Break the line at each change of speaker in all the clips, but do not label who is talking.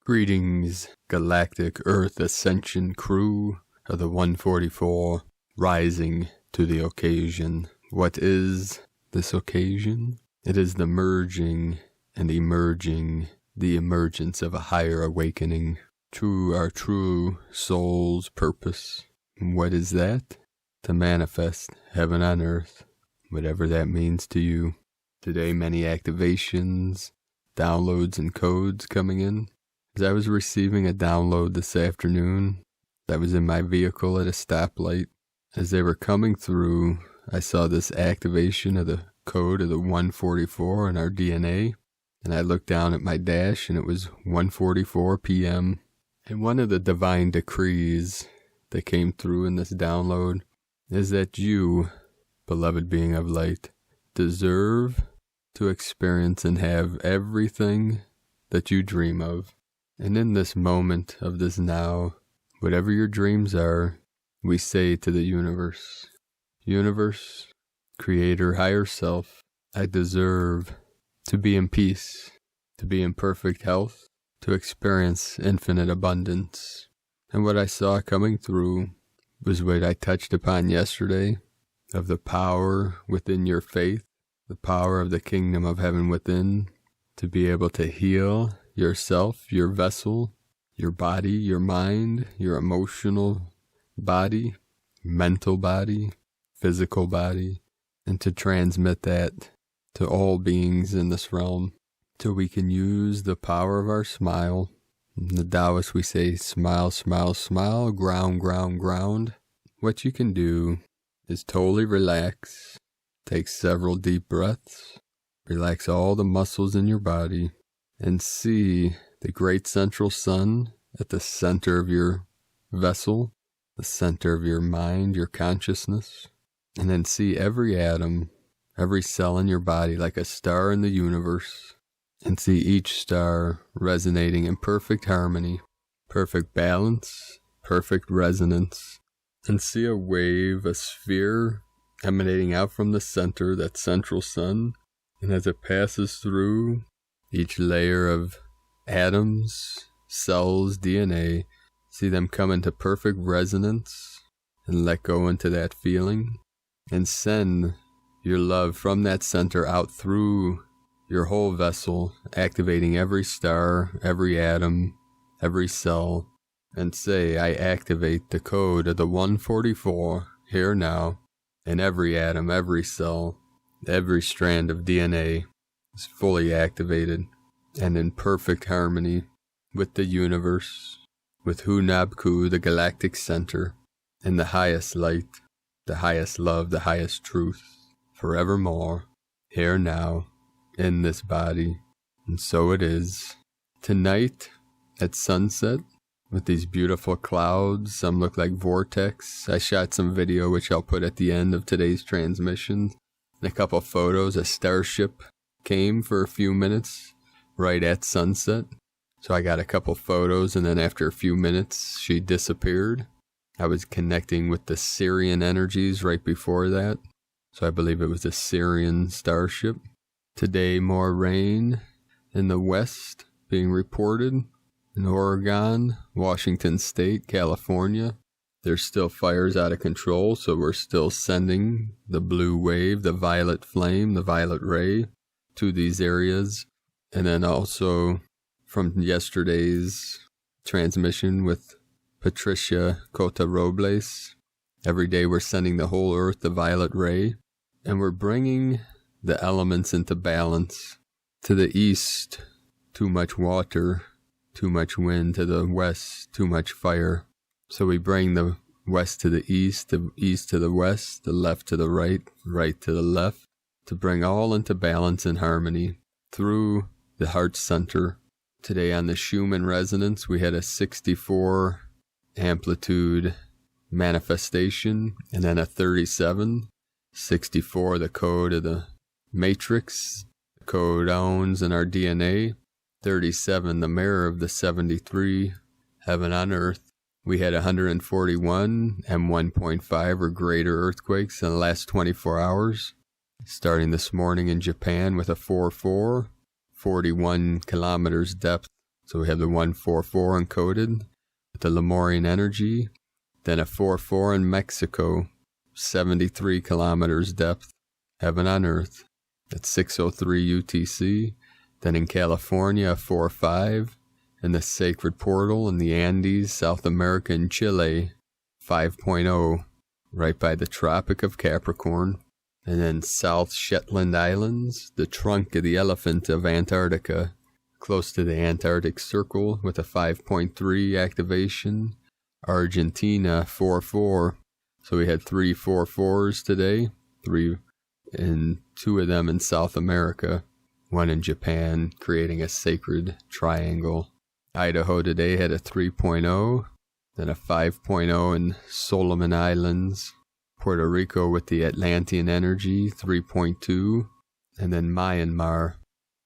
Greetings, Galactic Earth Ascension crew of the 144, rising to the occasion. What is this occasion? It is the merging and emerging, the emergence of a higher awakening to our true soul's purpose. What is that? To manifest heaven on earth, whatever that means to you. Today, many activations, downloads, and codes coming in. As I was receiving a download this afternoon, that was in my vehicle at a stoplight. As they were coming through, I saw this activation of the code of the 144 in our DNA, and I looked down at my dash and it was 1:44 p.m. And one of the divine decrees that came through in this download is that you, beloved being of light, deserve to experience and have everything that you dream of. And in this moment of this now, whatever your dreams are, we say to the universe, Universe, Creator, Higher Self, I deserve to be in peace, to be in perfect health, to experience infinite abundance. And what I saw coming through was what I touched upon yesterday, of the power within your faith, the power of the kingdom of heaven within, to be able to heal yourself, your vessel, your body, your mind, your emotional body, mental body, physical body, and to transmit that to all beings in this realm, till we can use the power of our smile. In the Taoist we say, smile, smile, smile, ground, ground, ground. What you can do is totally relax, take several deep breaths, relax all the muscles in your body, and see the great central sun at the center of your vessel, the center of your mind, your consciousness, and then see every atom, every cell in your body like a star in the universe, and see each star resonating in perfect harmony, perfect balance, perfect resonance, and see a wave, a sphere emanating out from the center, that central sun, and as it passes through each layer of atoms, cells, DNA, see them come into perfect resonance and let go into that feeling, and send your love from that center out through your whole vessel, activating every star, every atom, every cell, and say, I activate the code of the 144 here now, and every atom, every cell, every strand of DNA is fully activated and in perfect harmony with the universe, with Hu-Nab-Ku, the galactic center, and the highest light, the highest love, the highest truth, forevermore, here now, in this body. And so it is. Tonight, at sunset, with these beautiful clouds, some look like vortex. I shot some video which I'll put at the end of today's transmission. And a couple photos. A starship came for a few minutes right at sunset. So I got a couple photos, and then after a few minutes she disappeared. I was connecting with the Syrian energies right before that. So I believe it was a Syrian starship. Today more rain in the west being reported. In Oregon, Washington State, California, there's still fires out of control, so we're still sending the blue wave, the violet flame, the violet ray to these areas. And then also from yesterday's transmission with Patricia Cota-Robles, every day we're sending the whole earth the violet ray, and we're bringing the elements into balance. To the east, too much water, too much wind. To the west, too much fire. So we bring the west to the east to the west, the left to the right, right to the left, to bring all into balance and harmony through the heart center. Today on the Schumann resonance, we had a 64 amplitude manifestation, and then a 37, 64, the code of the matrix, the code owns in our DNA, 37, the mirror of the 73, heaven on earth. We had 141 M1.5 or greater earthquakes in the last 24 hours, starting this morning in Japan with a 4.4, 41 kilometers depth So we have the 144 encoded with the Lemurian energy, then a 44 in Mexico, 73 kilometers depth, heaven on earth, at 6:03 UTC. Then in California, a 4-5, in the Sacred Portal in the Andes, South America and Chile, 5.0, right by the Tropic of Capricorn. And then South Shetland Islands, the trunk of the elephant of Antarctica, close to the Antarctic Circle with a 5.3 activation. Argentina, 4-4. So we had 3 4-4s today, 3 and 2 of them in South America, 1 in Japan, creating a sacred triangle. Idaho today had a 3.0, then a 5.0 in Solomon Islands. Puerto Rico with the Atlantean energy, 3.2, and then Myanmar,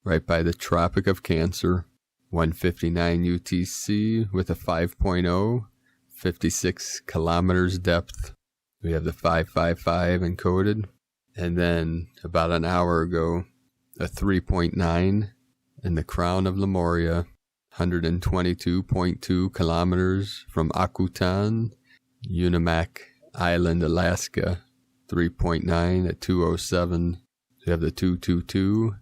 right by the Tropic of Cancer, 159 UTC with a 5.0, 56 kilometers depth. We have the 555 encoded, and then about an hour ago, a 3.9 in the Crown of Lemuria, 122.2 kilometers from Akutan, Unimak Island, Alaska, 3.9 at 207. We have the 222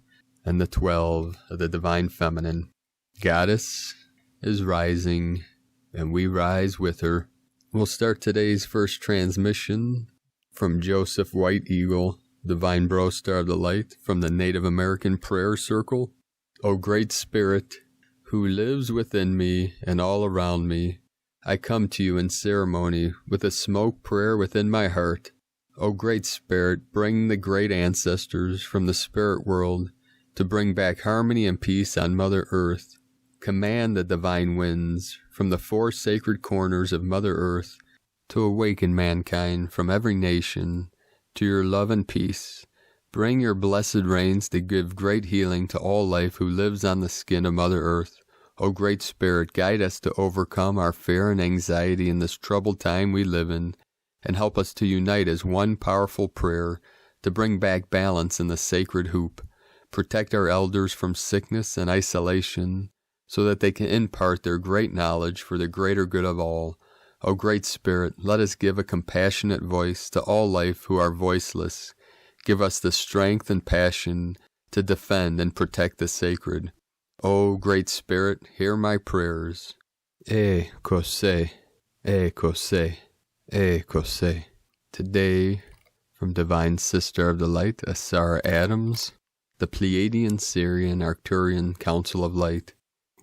and the 12 of the Divine Feminine. Goddess is rising, and we rise with her. We'll start today's first transmission from Joseph White Eagle, Divine Bro Star of the Light, from the Native American Prayer Circle. O Great Spirit, who lives within me and all around me, I come to you in ceremony with a smoke prayer within my heart. O Great Spirit, bring the great ancestors from the spirit world to bring back harmony and peace on Mother Earth. Command the divine winds from the 4 sacred corners of Mother Earth to awaken mankind from every nation to your love and peace. Bring your blessed rains to give great healing to all life who lives on the skin of Mother Earth. O Great Spirit, guide us to overcome our fear and anxiety in this troubled time we live in, and help us to unite as one powerful prayer to bring back balance in the sacred hoop. Protect our elders from sickness and isolation, so that they can impart their great knowledge for the greater good of all. O Great Spirit, let us give a compassionate voice to all life who are voiceless. Give us the strength and passion to defend and protect the sacred. O Great Spirit, hear my prayers. Kose, Kose, Kose. Today, from Divine Sister of the Light, Asara Adams, the Pleiadian Syrian Arcturian Council of Light.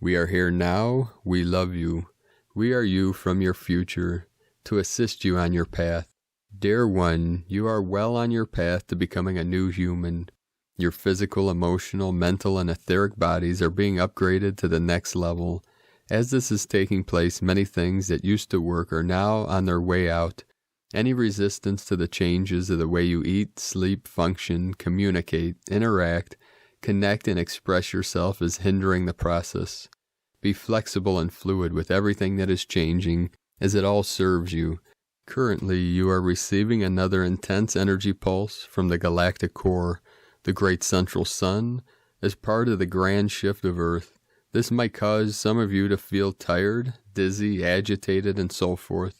We are here now, we love you. We are you from your future, to assist you on your path. Dear one, you are well on your path to becoming a new human. Your physical, emotional, mental, and etheric bodies are being upgraded to the next level. As this is taking place, many things that used to work are now on their way out. Any resistance to the changes of the way you eat, sleep, function, communicate, interact, connect, and express yourself is hindering the process. Be flexible and fluid with everything that is changing, as it all serves you. Currently, you are receiving another intense energy pulse from the galactic core, the great central sun, as part of the grand shift of Earth. This might cause some of you to feel tired, dizzy, agitated, and so forth.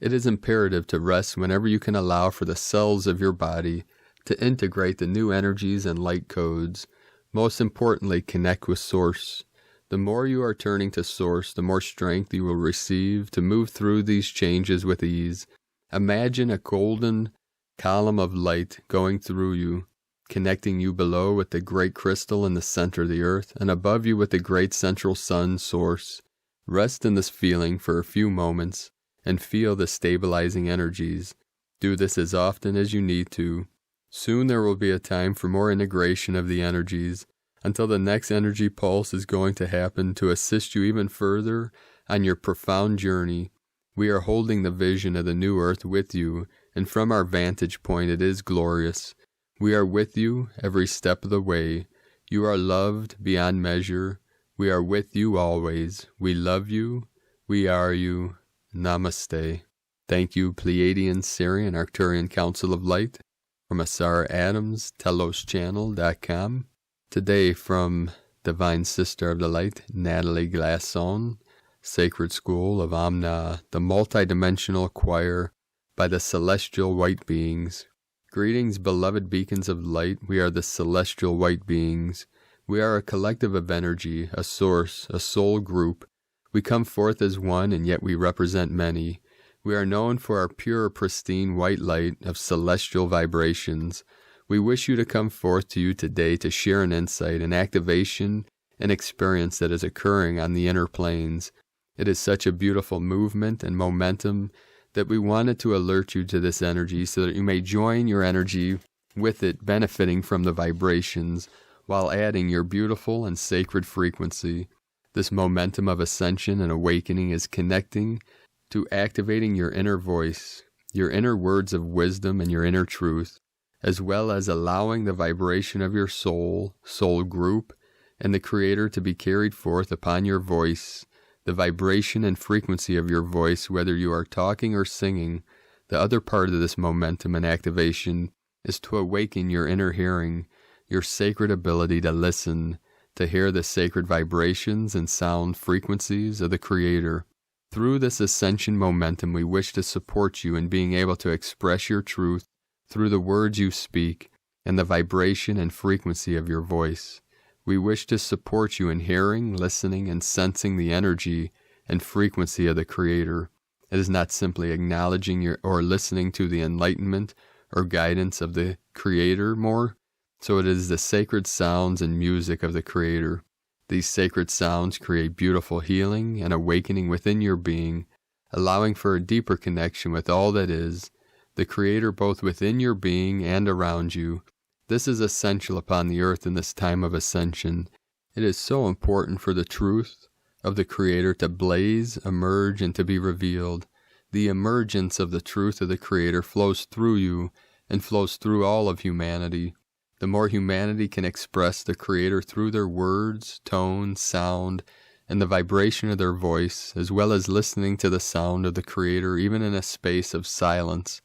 It is imperative to rest whenever you can, allow for the cells of your body to integrate the new energies and light codes. Most importantly, connect with Source. The more you are turning to Source, the more strength you will receive to move through these changes with ease. Imagine a golden column of light going through you, connecting you below with the great crystal in the center of the earth, and above you with the great central sun source. Rest in this feeling for a few moments, and feel the stabilizing energies. Do this as often as you need to. Soon there will be a time for more integration of the energies, until the next energy pulse is going to happen to assist you even further on your profound journey. We are holding the vision of the new earth with you, and from our vantage point it is glorious. We are with you every step of the way. You are loved beyond measure. We are with you always. We love you. We are you. Namaste. Thank you, Pleiadian Syrian Arcturian Council of Light, from Asara Adams, TelosChannel.com. Today from Divine Sister of the Light, Natalie Glasson, Sacred School of Amna, the multidimensional choir by the celestial white beings. Greetings, beloved beacons of light. We are the celestial white beings. We are a collective of energy, a source, a soul group. We come forth as one, and yet we represent many. We are known for our pure, pristine white light of celestial vibrations. We wish you to come forth to you today to share an insight, an activation, an experience that is occurring on the inner planes. It is such a beautiful movement and momentum that we wanted to alert you to this energy so that you may join your energy with it, benefiting from the vibrations while adding your beautiful and sacred frequency. This momentum of ascension and awakening is connecting to activating your inner voice, your inner words of wisdom and your inner truth, as well as allowing the vibration of your soul group, and the Creator to be carried forth upon your voice. The vibration and frequency of your voice, whether you are talking or singing. The other part of this momentum and activation is to awaken your inner hearing, your sacred ability to listen, to hear the sacred vibrations and sound frequencies of the Creator. Through this ascension momentum, we wish to support you in being able to express your truth through the words you speak and the vibration and frequency of your voice. We wish to support you in hearing, listening, and sensing the energy and frequency of the Creator. It is not simply acknowledging or listening to the enlightenment or guidance of the Creator more, so it is the sacred sounds and music of the Creator. These sacred sounds create beautiful healing and awakening within your being, allowing for a deeper connection with all that is, the Creator both within your being and around you. This is essential upon the earth in this time of ascension. It is so important for the truth of the Creator to blaze, emerge, and to be revealed. The emergence of the truth of the Creator flows through you and flows through all of humanity. The more humanity can express the Creator through their words, tone, sound, and the vibration of their voice, as well as listening to the sound of the Creator even in a space of silence,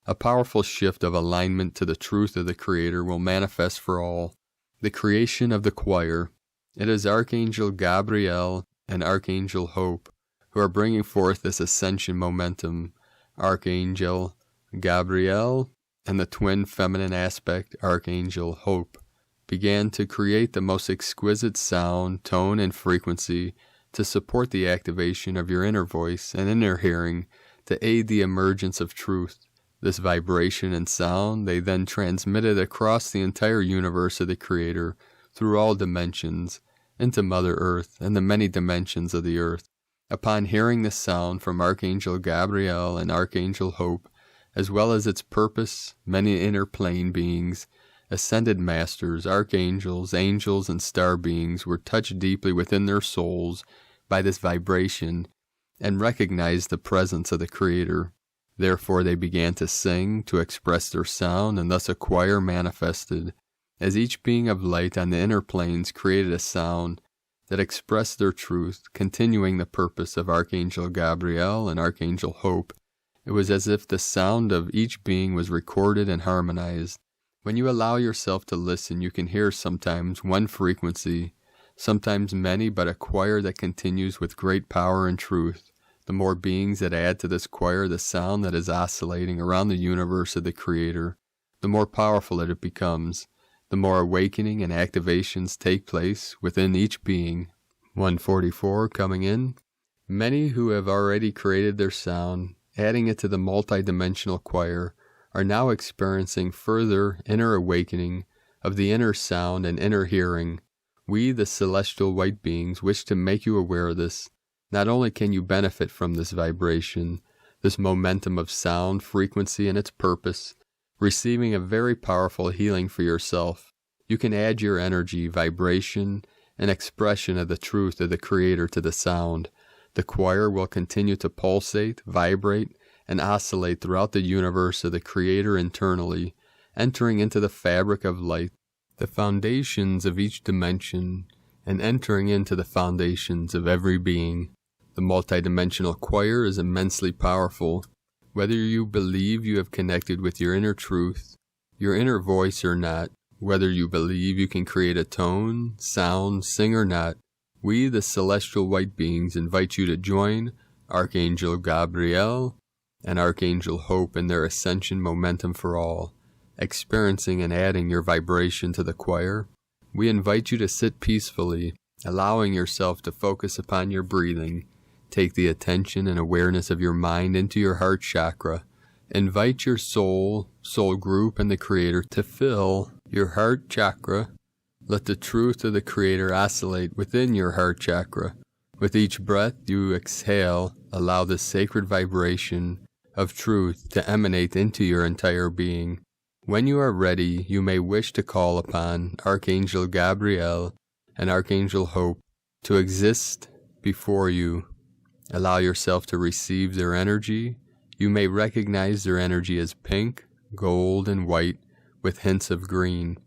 a powerful shift of alignment to the truth of the Creator will manifest for all. The creation of the choir. It is Archangel Gabriel and Archangel Hope who are bringing forth this ascension momentum. Archangel Gabriel and the twin feminine aspect, Archangel Hope, began to create the most exquisite sound, tone, and frequency to support the activation of your inner voice and inner hearing to aid the emergence of truth. This vibration and sound they then transmitted across the entire universe of the Creator through all dimensions into Mother Earth and the many dimensions of the earth. Upon hearing the sound from Archangel Gabriel and Archangel Hope, as well as its purpose, many inner plane beings, ascended masters, archangels, angels, and star beings were touched deeply within their souls by this vibration and recognized the presence of the Creator. Therefore they began to sing, to express their sound, and thus a choir manifested, as each being of light on the inner planes created a sound that expressed their truth, continuing the purpose of Archangel Gabriel and Archangel Hope. It was as if the sound of each being was recorded and harmonized. When you allow yourself to listen, you can hear sometimes one frequency, sometimes many, but a choir that continues with great power and truth. The more beings that add to this choir, the sound that is oscillating around the universe of the Creator, the more powerful it becomes, the more awakening and activations take place within each being. 144 coming in. Many who have already created their sound, adding it to the multidimensional choir, are now experiencing further inner awakening of the inner sound and inner hearing. We, the celestial white beings, wish to make you aware of this. Not only can you benefit from this vibration, this momentum of sound, frequency, and its purpose, receiving a very powerful healing for yourself, you can add your energy, vibration, and expression of the truth of the Creator to the sound. The choir will continue to pulsate, vibrate, and oscillate throughout the universe of the Creator internally, entering into the fabric of light, the foundations of each dimension, and entering into the foundations of every being. The multidimensional choir is immensely powerful. Whether you believe you have connected with your inner truth, your inner voice or not, Whether you believe you can create a tone, sound, sing or not, we, the celestial white beings, invite you to join Archangel Gabriel and Archangel Hope in their ascension momentum for all, experiencing and adding your vibration to the choir. We invite you to sit peacefully, allowing yourself to focus upon your breathing. Take the attention and awareness of your mind into your heart chakra. Invite your soul group, and the Creator to fill your heart chakra. Let the truth of the Creator oscillate within your heart chakra. With each breath you exhale, allow the sacred vibration of truth to emanate into your entire being. When you are ready, you may wish to call upon Archangel Gabriel and Archangel Hope to exist before you. Allow yourself to receive their energy. You may recognize their energy as pink, gold, and white with hints of green.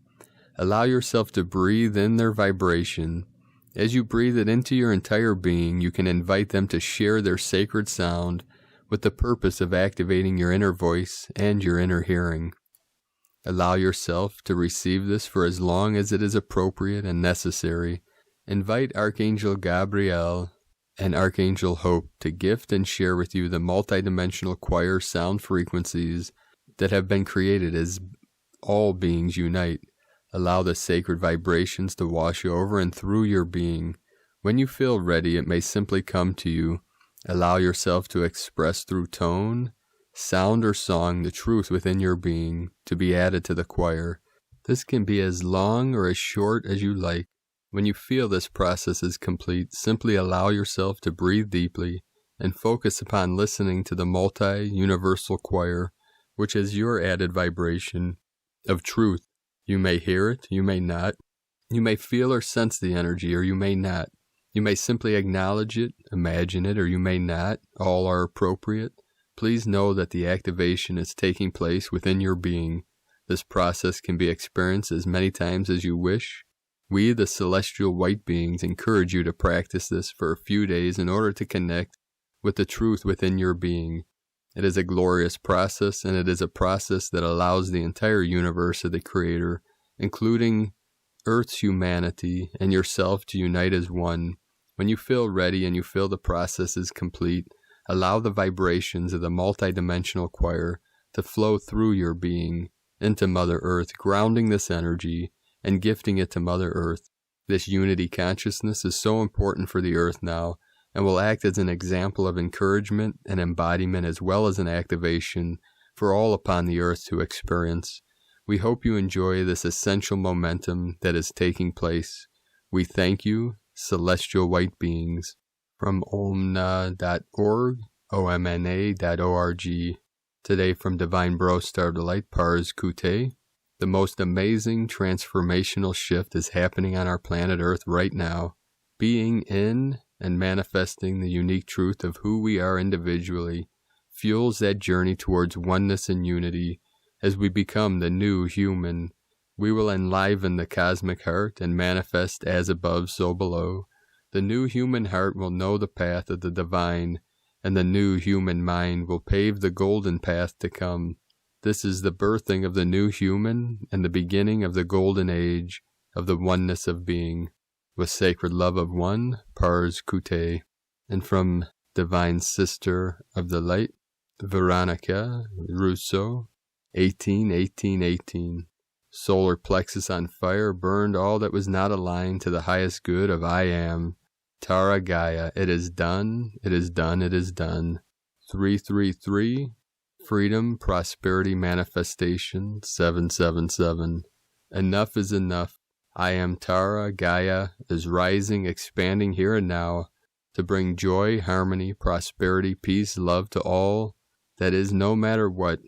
Allow yourself to breathe in their vibration. As you breathe it into your entire being, you can invite them to share their sacred sound with the purpose of activating your inner voice and your inner hearing. Allow yourself to receive this for as long as it is appropriate and necessary. Invite Archangel Gabriel and Archangel Hope to gift and share with you the multidimensional choir sound frequencies that have been created as all beings unite. Allow the sacred vibrations to wash over and through your being. When you feel ready, it may simply come to you. Allow yourself to express through tone, sound, or song the truth within your being to be added to the choir. This can be as long or as short as you like. When you feel this process is complete, simply allow yourself to breathe deeply and focus upon listening to the multi-universal choir, which is your added vibration of truth. You may hear it, you may not. You may feel or sense the energy, or you may not. You may simply acknowledge it, imagine it, or you may not. All are appropriate. Please know that the activation is taking place within your being. This process can be experienced as many times as you wish. We, the celestial white beings, encourage you to practice this for a few days in order to connect with the truth within your being. It is a glorious process, and it is a process that allows the entire universe of the Creator, including Earth's humanity and yourself, to unite as one. When you feel ready and you feel the process is complete, allow the vibrations of the multidimensional choir to flow through your being into Mother Earth, grounding this energy and gifting it to Mother Earth. This unity consciousness is so important for the Earth now, and will act as an example of encouragement and embodiment, as well as an activation for all upon the Earth to experience. We hope you enjoy this essential momentum that is taking place. We thank you, celestial white beings. From omna.org, omna.org. Today from Divine Bro Star Delight, Pars Kute. The most amazing transformational shift is happening on our planet Earth right now. Being in and manifesting the unique truth of who we are individually fuels that journey towards oneness and unity. As we become the new human, we will enliven the cosmic heart and manifest as above, so below. The new human heart will know the path of the divine, and the new human mind will pave the golden path to come. This is the birthing of the new human and the beginning of the golden age of the oneness of being. With sacred love of one, Pars Kute. And from Divine Sister of the Light, Veronica Russo, 18-18-18. Solar plexus on fire burned all that was not aligned to the highest good of I am. Tara Gaia, it is done, it is done, it is done. 333, Freedom, Prosperity, Manifestation, 777. Enough is enough. I am Tara Gaia is rising, expanding here and now to bring joy, harmony, prosperity, peace, love to all that is, no matter what.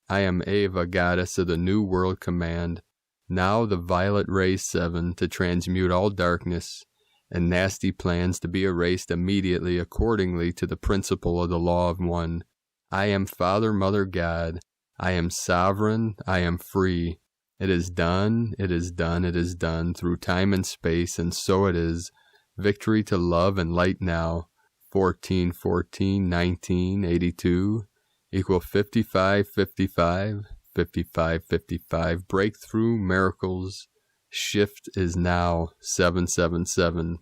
I am Eva, goddess of the New World Command, now the Violet Ray 7, to transmute all darkness and nasty plans to be erased immediately accordingly to the principle of the law of one. I am Father, Mother, God. I am sovereign. I am free. It is done, it is done, it is done, through time and space, and so it is. Victory to love and light now. 14-14-19-82 equal 55-55, 5555. Breakthrough miracles. Shift is now 777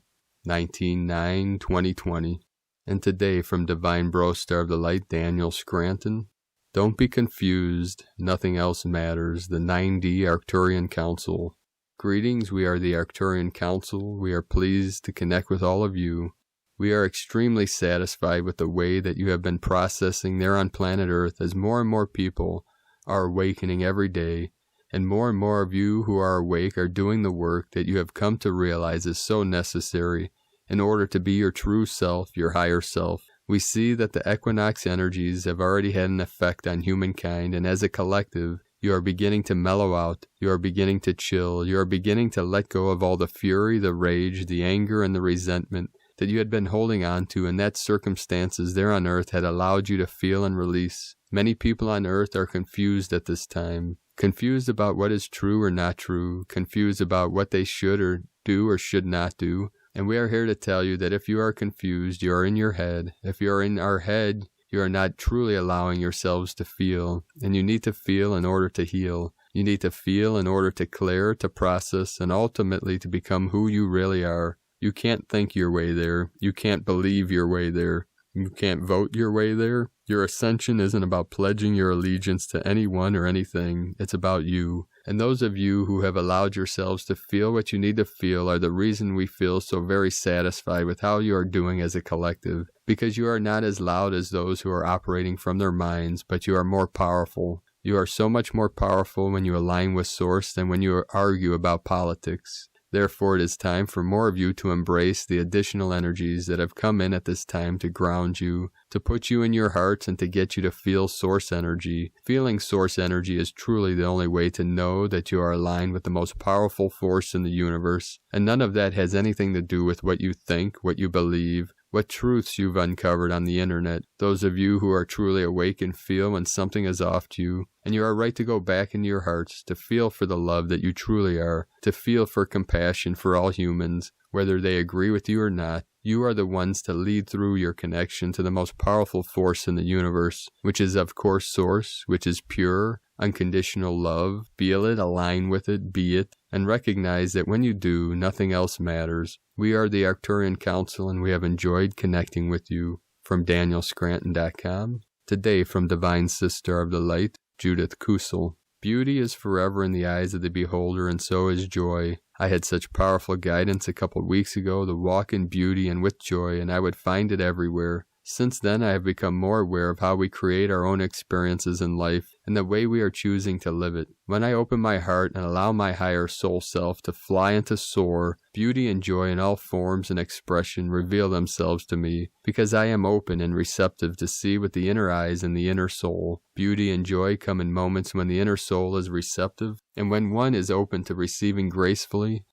19/9/2020. And today from Divine Bro Star of the Light, Daniel Scranton. Don't be confused. Nothing else matters. The 9D Arcturian Council. Greetings. We are the Arcturian Council. We are pleased to connect with all of you. We are extremely satisfied with the way that you have been processing there on planet Earth as more and more people are awakening every day, and more of you who are awake are doing the work that you have come to realize is so necessary in order to be your true self, your higher self. We see that the equinox energies have already had an effect on humankind, and as a collective, you are beginning to mellow out, you are beginning to chill, you are beginning to let go of all the fury, the rage, the anger, and the resentment that you had been holding on to, and that circumstances there on Earth had allowed you to feel and release. Many people on Earth are confused at this time, confused about what is true or not true, confused about what they should or do or should not do. And we are here to tell you that if you are confused, you are in your head. If you are in our head, you are not truly allowing yourselves to feel. And you need to feel in order to heal. You need to feel in order to clear, to process, and ultimately to become who you really are. You can't think your way there. You can't believe your way there. You can't vote your way there. Your ascension isn't about pledging your allegiance to anyone or anything. It's about you. And those of you who have allowed yourselves to feel what you need to feel are the reason we feel so very satisfied with how you are doing as a collective. Because you are not as loud as those who are operating from their minds, but you are more powerful. You are so much more powerful when you align with Source than when you argue about politics. Therefore, it is time for more of you to embrace the additional energies that have come in at this time to ground you, to put you in your hearts, and to get you to feel Source energy. Feeling Source energy is truly the only way to know that you are aligned with the most powerful force in the universe. And none of that has anything to do with what you think, what you believe, what truths you've uncovered on the internet. Those of you who are truly awake and feel when something is off to you, and you are right to go back into your hearts, to feel for the love that you truly are, to feel for compassion for all humans, whether they agree with you or not. You are the ones to lead through your connection to the most powerful force in the universe, which is of course Source, which is pure, unconditional love. Feel it, align with it, be it, and recognize that when you do, nothing else matters. We are the Arcturian Council, and we have enjoyed connecting with you. From DanielScranton.com. Today from Divine Sister of the Light, Judith Kusel. Beauty is forever in the eyes of the beholder, and so is joy. I had such powerful guidance a couple weeks ago to walk in beauty and with joy, and I would find it everywhere. Since then, I have become more aware of how we create our own experiences in life and the way we are choosing to live it. When I open my heart and allow my higher soul self to fly and to soar, beauty and joy in all forms and expression reveal themselves to me, because I am open and receptive to see with the inner eyes and the inner soul. Beauty and joy come in moments when the inner soul is receptive, and when one is open to receiving gracefully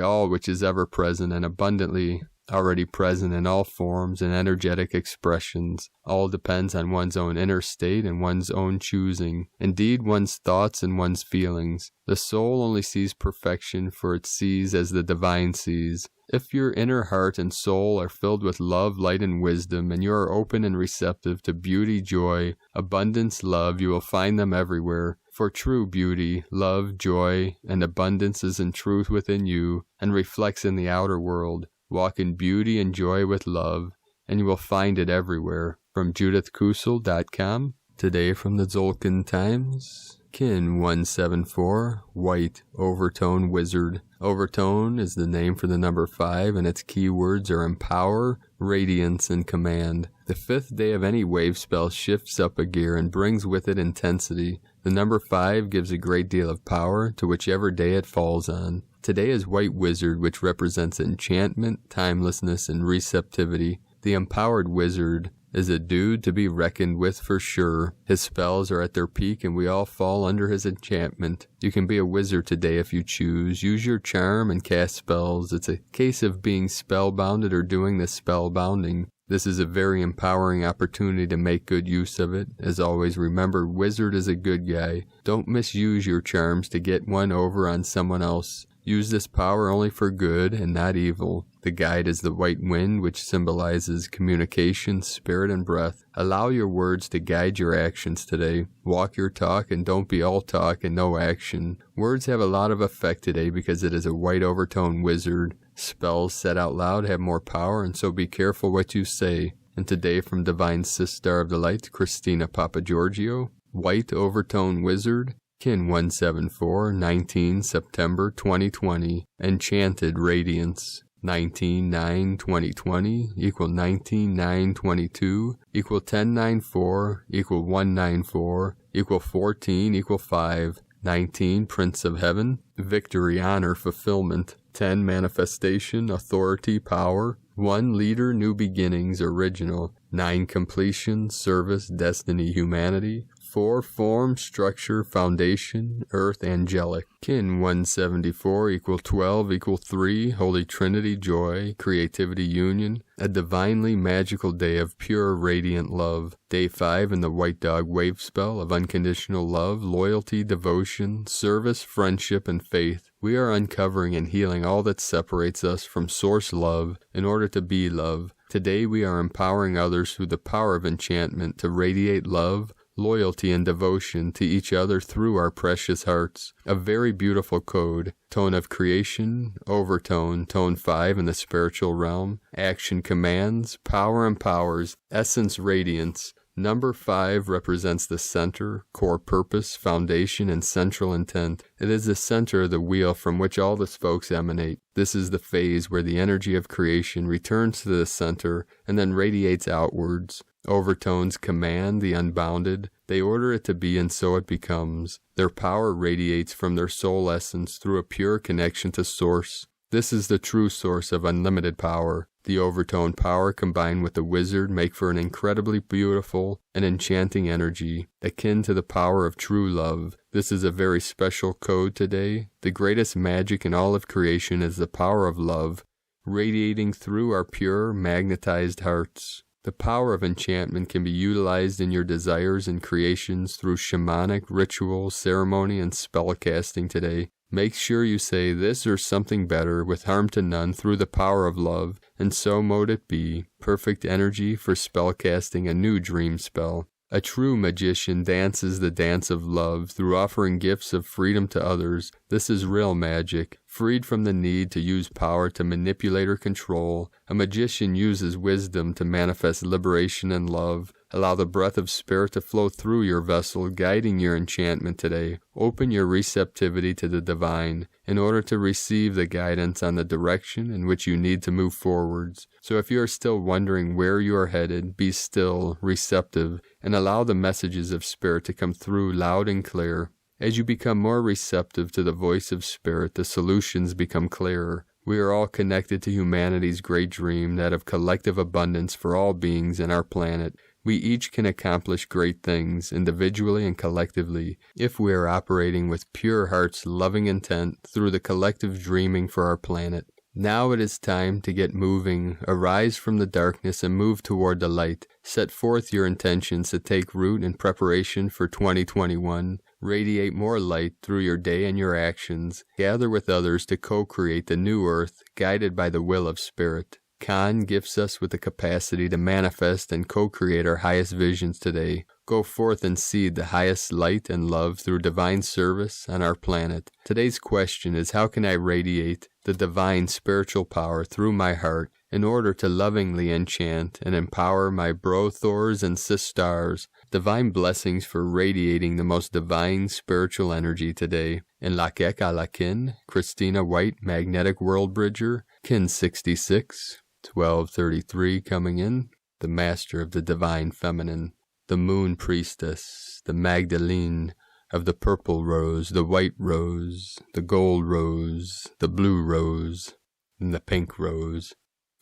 all which is ever present and abundantly already present in all forms and energetic expressions. All depends on one's own inner state and one's own choosing. Indeed, one's thoughts and one's feelings. The soul only sees perfection, for it sees as the divine sees. If your inner heart and soul are filled with love, light, and wisdom, and you are open and receptive to beauty, joy, abundance, love, you will find them everywhere. For true beauty, love, joy, and abundance is in truth within you and reflects in the outer world. Walk in beauty and joy with love, and you will find it everywhere. From JudithKusel.com. Today from the Zolkin Times. Kin 174, White, Overtone Wizard. Overtone is the name for the number 5, and its keywords are empower, radiance, and command. The 5th day of any wave spell shifts up a gear and brings with it intensity. The number 5 gives a great deal of power to whichever day it falls on. Today is White Wizard, which represents enchantment, timelessness, and receptivity. The empowered wizard is a dude to be reckoned with for sure. His spells are at their peak, and we all fall under his enchantment. You can be a wizard today if you choose. Use your charm and cast spells. It's a case of being spellbounded or doing the spellbounding. This is a very empowering opportunity to make good use of it. As always, remember, wizard is a good guy. Don't misuse your charms to get one over on someone else. Use this power only for good and not evil. The guide is the white wind, which symbolizes communication, spirit, and breath. Allow your words to guide your actions today. Walk your talk and don't be all talk and no action. Words have a lot of effect today because it is a white overtone wizard. Spells said out loud have more power, and so be careful what you say. And today from Divine Sister of the Light, Christina Papagiorgio, White Overtone Wizard, Kin 174, 19 September 2020, Enchanted Radiance, 19-9-2020 equal 19-9-22 equal 10-9-4 equal 1-9-4 equal 14 equal 5, 19 Prince of Heaven, Victory, Honor, Fulfillment, 10 Manifestation, Authority, Power, 1 Leader, New Beginnings, Original, 9 Completion, Service, Destiny, Humanity, 4 Form, Structure, Foundation, Earth, Angelic. Kin 174 equal 12 equal 3, Holy Trinity, Joy, Creativity, Union, a divinely magical day of pure radiant love. Day 5 in the White Dog Wave spell of unconditional love, loyalty, devotion, service, friendship, and faith. We are uncovering and healing all that separates us from source love in order to be love. Today we are empowering others through the power of enchantment to radiate love, loyalty, and devotion to each other through our precious hearts. A very beautiful code. Tone of creation, overtone, tone 5 in the spiritual realm, action commands, power empowers, essence radiance. Number 5 represents the center, core purpose, foundation, and central intent. It is the center of the wheel from which all the spokes emanate. This is the phase where the energy of creation returns to the center and then radiates outwards. Overtones command the unbounded. They order it to be, and so it becomes. Their power radiates from their soul essence through a pure connection to Source. This is the true source of unlimited power. The overtone power combined with the wizard make for an incredibly beautiful and enchanting energy, akin to the power of true love. This is a very special code today. The greatest magic in all of creation is the power of love, radiating through our pure, magnetized hearts. The power of enchantment can be utilized in your desires and creations through shamanic, ritual, ceremony, and spell casting today. Make sure you say this or something better with harm to none through the power of love, and so mote it be. Perfect energy for spell casting a new dream spell. A true magician dances the dance of love through offering gifts of freedom to others. This is real magic. Freed from the need to use power to manipulate or control, a magician uses wisdom to manifest liberation and love. Allow the breath of spirit to flow through your vessel, guiding your enchantment today. Open your receptivity to the divine in order to receive the guidance on the direction in which you need to move forwards. So if you are still wondering where you are headed, be still, receptive, and allow the messages of spirit to come through loud and clear. As you become more receptive to the voice of spirit, the solutions become clearer. We are all connected to humanity's great dream, that of collective abundance for all beings in our planet. We each can accomplish great things, individually and collectively, if we are operating with pure heart's loving intent through the collective dreaming for our planet. Now it is time to get moving. Arise from the darkness and move toward the light. Set forth your intentions to take root in preparation for 2021. Radiate more light through your day and your actions. Gather with others to co-create the new earth, guided by the will of spirit. Khan gifts us with the capacity to manifest and co-create our highest visions today. Go forth and seed the highest light and love through divine service on our planet. Today's question is, how can I radiate the divine spiritual power through my heart in order to lovingly enchant and empower my bro-Thors and sis-stars? Divine blessings for radiating the most divine spiritual energy today. In Lakek Alakin, Christina White, Magnetic World Bridger, Kin 66. 1233 coming in, the master of the divine feminine, the moon priestess, the Magdalene of the purple rose, the white rose, the gold rose, the blue rose, and the pink rose.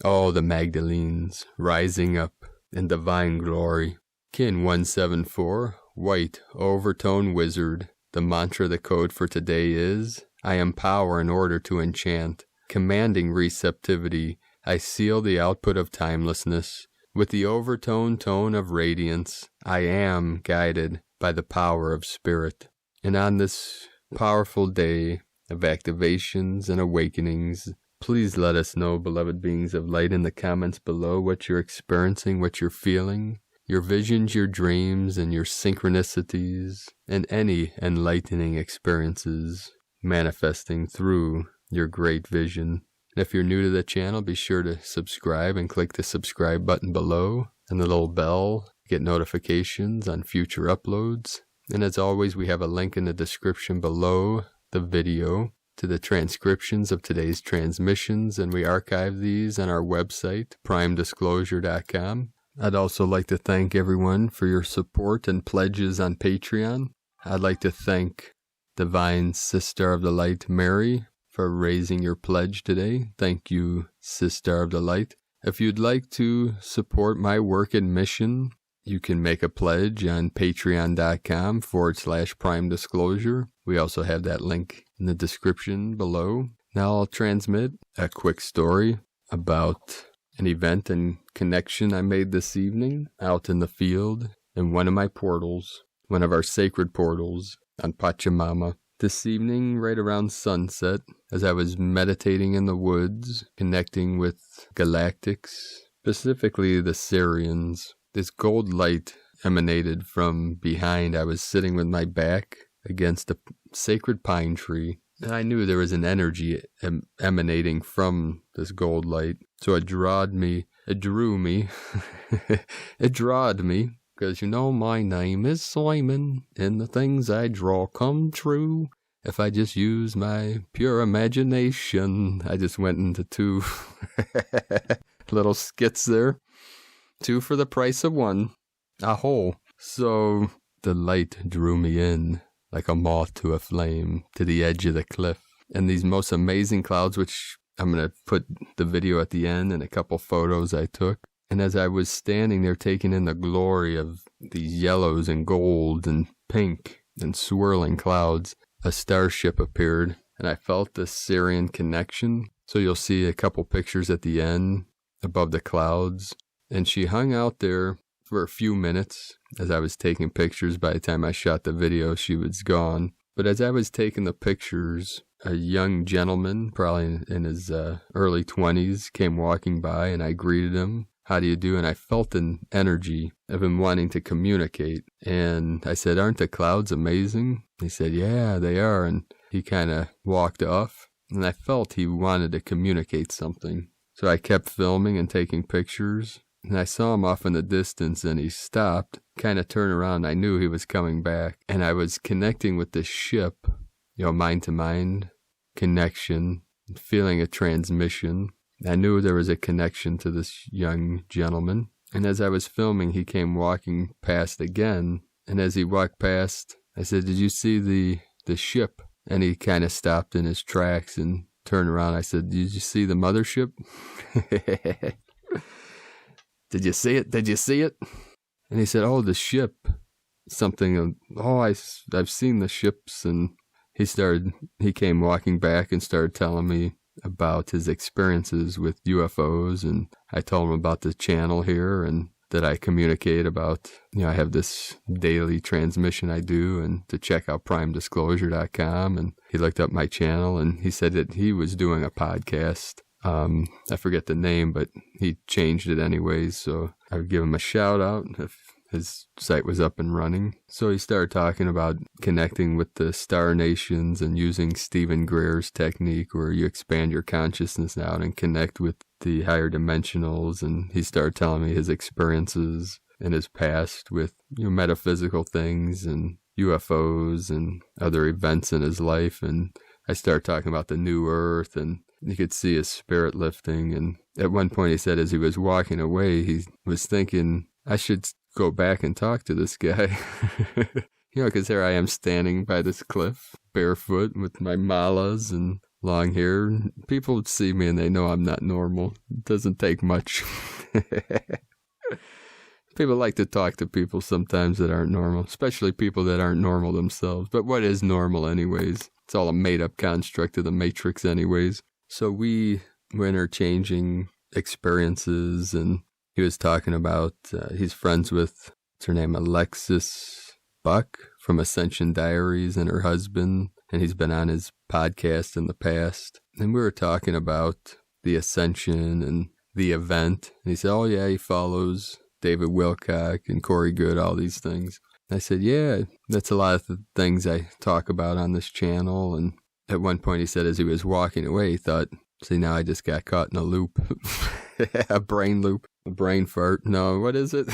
All the Magdalenes rising up in divine glory. Kin 174, white overtone wizard. The mantra, the code for today is, I am power in order to enchant. Commanding receptivity, I seal the output of timelessness. With the overtone tone of radiance, I am guided by the power of spirit. And on this powerful day, of activations and awakenings. Please let us know, beloved beings of light, in the comments below what you're experiencing, what you're feeling, your visions, your dreams, and your synchronicities, and any enlightening experiences manifesting through your great vision. And if you're new to the channel, be sure to subscribe and click the subscribe button below and the little bell to get notifications on future uploads. And as always, we have a link in the description below the video to the transcriptions of today's transmissions, and we archive these on our website, primedisclosure.com. I'd also like to thank everyone for your support and pledges on Patreon. I'd like to thank Divine Sister of the Light, Mary, for raising your pledge today. Thank you, Sister of the Light. If you'd like to support my work and mission, you can make a pledge on patreon.com/primedisclosure. We also have that link in the description below. Now I'll transmit a quick story about an event and connection I made this evening out in the field in one of my portals, one of our sacred portals on Pachamama. This evening, right around sunset, as I was meditating in the woods, connecting with Galactics, specifically the Syrians, this gold light emanated from behind. I was sitting with my back against a sacred pine tree, and I knew there was an energy emanating from this gold light. So it drew me, it drawed me, because you know my name is Simon, and the things I draw come true. If I just use my pure imagination. I just went into two little skits there. 2 for the price of 1. Aho. So the light drew me in like a moth to a flame to the edge of the cliff. And these most amazing clouds, which I'm going to put the video at the end and a couple photos I took. And as I was standing there taking in the glory of these yellows and gold and pink and swirling clouds, a starship appeared, and I felt the Syrian connection. So you'll see a couple pictures at the end above the clouds. And she hung out there for a few minutes as I was taking pictures. By the time I shot the video, she was gone. But as I was taking the pictures, a young gentleman, probably in his early 20s, came walking by, and I greeted him. How do you do? And I felt an energy of him wanting to communicate. And I said, aren't the clouds amazing? He said, yeah, they are. And he kind of walked off, and I felt he wanted to communicate something. So I kept filming and taking pictures. And I saw him off in the distance, and he stopped, kind of turned around. I knew he was coming back. And I was connecting with the ship, mind-to-mind connection, feeling a transmission. I knew there was a connection to this young gentleman. And as I was filming, he came walking past again. And as he walked past, I said, did you see the ship? And he kind of stopped in his tracks and turned around. I said, did you see the mothership? Did you see it? Did you see it? And he said, oh, the ship. Something, I've seen the ships. And he came walking back and started telling me about his experiences with UFOs. And I told him about the channel here and that I communicate about, I have this daily transmission I do, and to check out primedisclosure.com. And he looked up my channel, and he said that he was doing a podcast. I forget the name, but he changed it anyways, so I would give him a shout out if his site was up and running. So he started talking about connecting with the star nations and using Stephen Greer's technique, where you expand your consciousness out and connect with the higher dimensionals. And he started telling me his experiences in his past with metaphysical things and UFOs and other events in his life. And I started talking about the new earth, and you could see his spirit lifting. And at one point he said as he was walking away, he was thinking, I should go back and talk to this guy. Because here I am standing by this cliff, barefoot with my malas and long hair. People would see me and they know I'm not normal. It doesn't take much. People like to talk to people sometimes that aren't normal, especially people that aren't normal themselves. But what is normal anyways? It's all a made-up construct of the Matrix anyways. So we were interchanging experiences, and he was talking about, he's friends with, what's her name, Alexis Buck from Ascension Diaries, and her husband, and he's been on his podcast in the past, and we were talking about the ascension and the event. And he said, oh yeah, he follows David Wilcock and Corey Good, all these things. I said, yeah, that's a lot of the things I talk about on this channel. And at one point he said, as he was walking away, he thought, see, now I just got caught in a loop. A brain loop, a brain fart. No, what is it?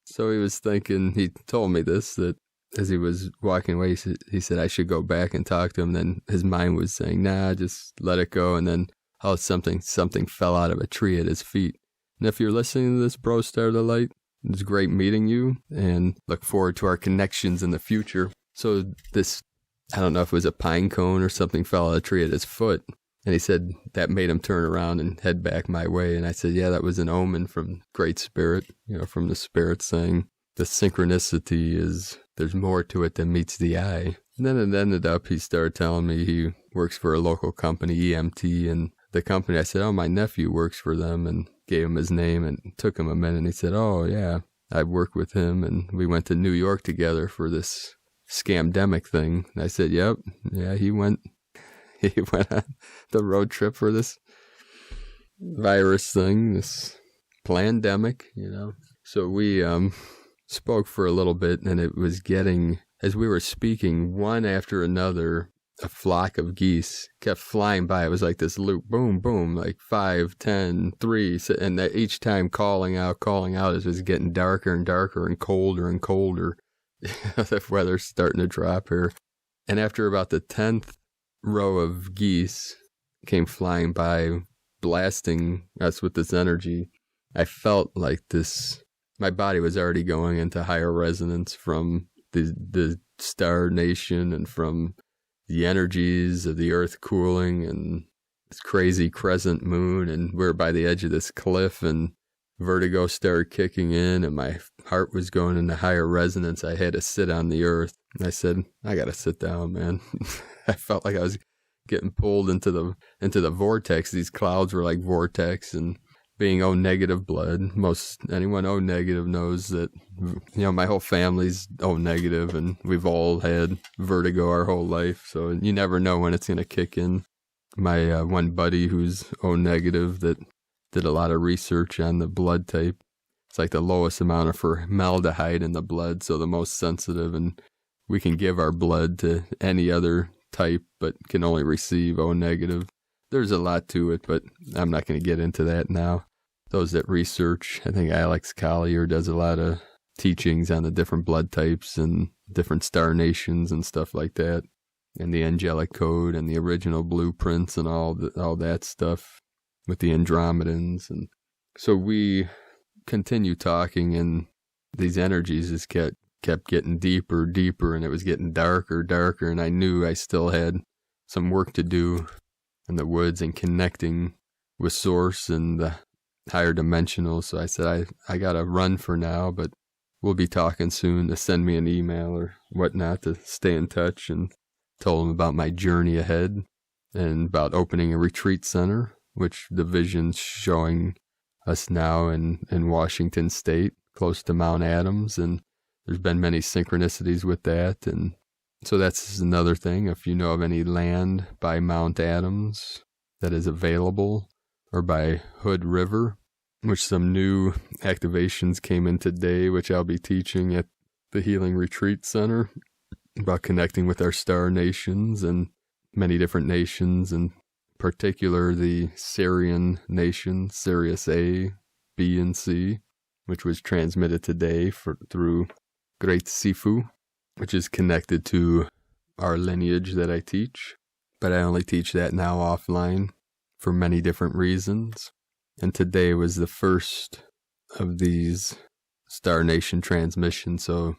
So he was thinking, he told me this, that as he was walking away, he said I should go back and talk to him. Then his mind was saying, nah, just let it go. And then, oh, something fell out of a tree at his feet. And if you're listening to this, bro, Star of the Light, it's great meeting you and look forward to our connections in the future. So this, I don't know if it was a pine cone or something fell out of a tree at his foot. And he said that made him turn around and head back my way. And I said, yeah, that was an omen from Great Spirit, from the Spirit saying the synchronicity is, there's more to it than meets the eye. And then it ended up, he started telling me he works for a local company, EMT, and the company, I said, oh, my nephew works for them, and gave him his name, and it took him a minute, and he said, oh, yeah, I worked with him, and we went to New York together for this scamdemic thing. And I said, yep, yeah, he went on the road trip for this virus thing, this plandemic, So we spoke for a little bit, and it was getting, as we were speaking, one after another, a flock of geese kept flying by. It was like this loop, boom, boom, like 5, 10, 3, and each time calling out as it was getting darker and darker and colder and colder. The weather's starting to drop here. And after about the 10th row of geese came flying by, blasting us with this energy, I felt like my body was already going into higher resonance from the star nation and from the energies of the earth cooling and this crazy crescent moon. And we're by the edge of this cliff, and vertigo started kicking in, and my heart was going into higher resonance. I had to sit on the earth. And I said, I got to sit down, man. I felt like I was getting pulled into the vortex. These clouds were like vortex, and being O negative blood, anyone O negative knows that, my whole family's O negative, and we've all had vertigo our whole life. So you never know when it's going to kick in. My one buddy who's O negative that did a lot of research on the blood type. It's like the lowest amount of formaldehyde in the blood, so the most sensitive, and we can give our blood to any other type, but can only receive O negative. There's a lot to it, but I'm not going to get into that now. Those that research, I think Alex Collier does a lot of teachings on the different blood types and different star nations and stuff like that, and the angelic code and the original blueprints and all that stuff with the Andromedans. And so we continue talking, and these energies just kept getting deeper, and it was getting darker, and I knew I still had some work to do in the woods and connecting with Source and the higher dimensional. So I said, I got to run for now, but we'll be talking soon. To send me an email or whatnot to stay in touch, and told him about my journey ahead and about opening a retreat center, which the vision's showing us now in Washington State, close to Mount Adams. And there's been many synchronicities with that. And so that's another thing. If you know of any land by Mount Adams that is available, or by Hood River, which some new activations came in today, which I'll be teaching at the Healing Retreat Center, about connecting with our star nations and many different nations, in particular the Sirian nation, Sirius A, B, and C, which was transmitted today through Great Sifu, which is connected to our lineage that I teach. But I only teach that now offline for many different reasons. And today was the first of these Star Nation transmissions, so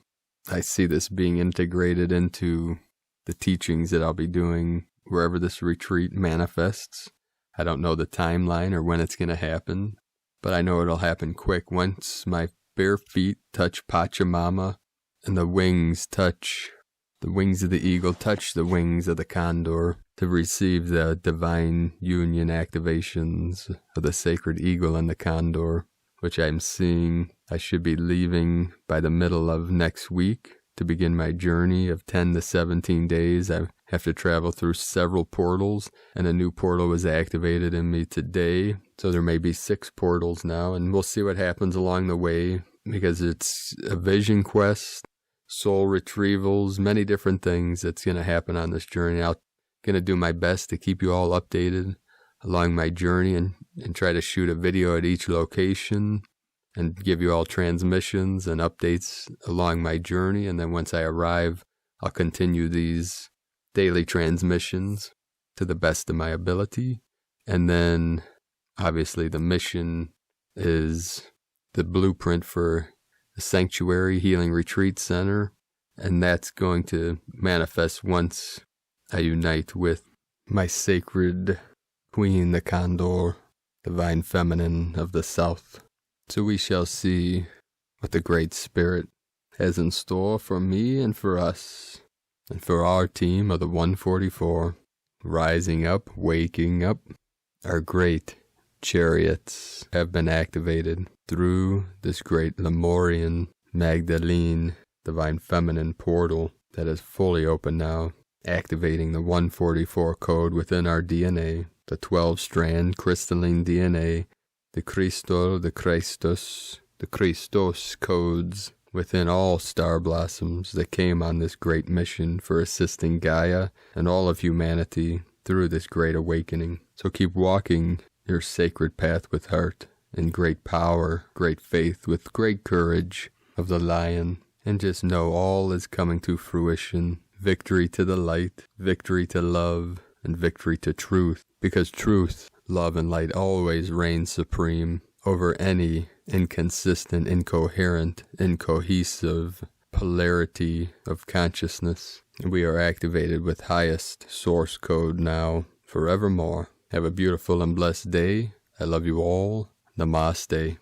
I see this being integrated into the teachings that I'll be doing wherever this retreat manifests. I don't know the timeline or when it's going to happen, but I know it'll happen quick. Once my bare feet touch Pachamama and the wings of the eagle touch the wings of the condor to receive the divine union activations of the sacred eagle and the condor, which I'm seeing I should be leaving by the middle of next week to begin my journey of 10 to 17 days. have to travel through several portals, and a new portal was activated in me today. So there may be 6 portals now, and we'll see what happens along the way, because it's a vision quest, soul retrievals, many different things that's going to happen on this journey. I'm going to do my best to keep you all updated along my journey and try to shoot a video at each location and give you all transmissions and updates along my journey. And then once I arrive, I'll continue these daily transmissions to the best of my ability. And then obviously the mission is the blueprint for the Sanctuary Healing Retreat Center. And that's going to manifest once I unite with my sacred Queen, the Condor, Divine Feminine of the South. So we shall see what the Great Spirit has in store for me and for us, and for our team of the 144, rising up, waking up. Our great chariots have been activated through this great Lemurian Magdalene Divine Feminine portal that is fully open now, activating the 144 code within our DNA, the 12-strand crystalline DNA, the Crystal, the Christos, the Christos codes within all star blossoms that came on this great mission for assisting Gaia and all of humanity through this great awakening. So keep walking your sacred path with heart and great power, great faith, with great courage of the lion, and just know all is coming to fruition. Victory to the light, victory to love, and victory to truth, because truth, love, and light always reign supreme over any inconsistent, incoherent, incohesive polarity of consciousness. We are activated with highest source code now, forevermore. Have a beautiful and blessed day. I love you all. Namaste.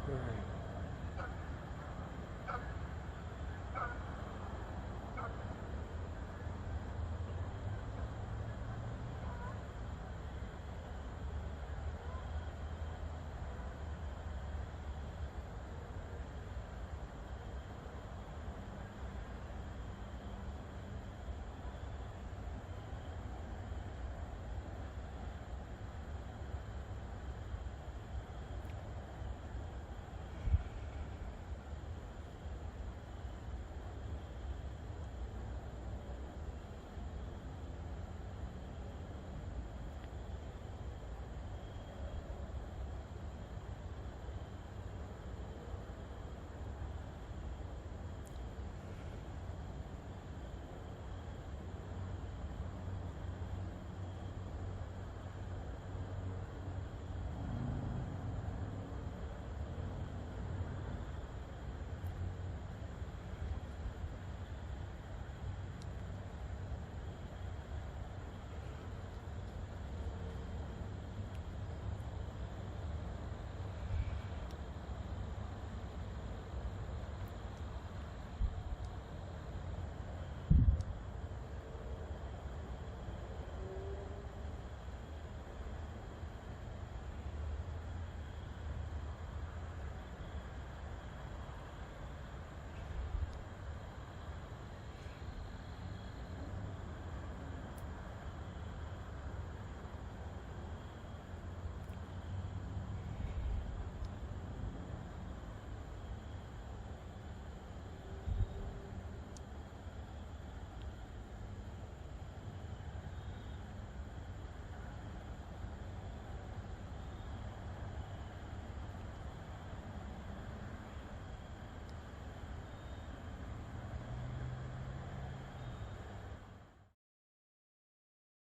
Alright.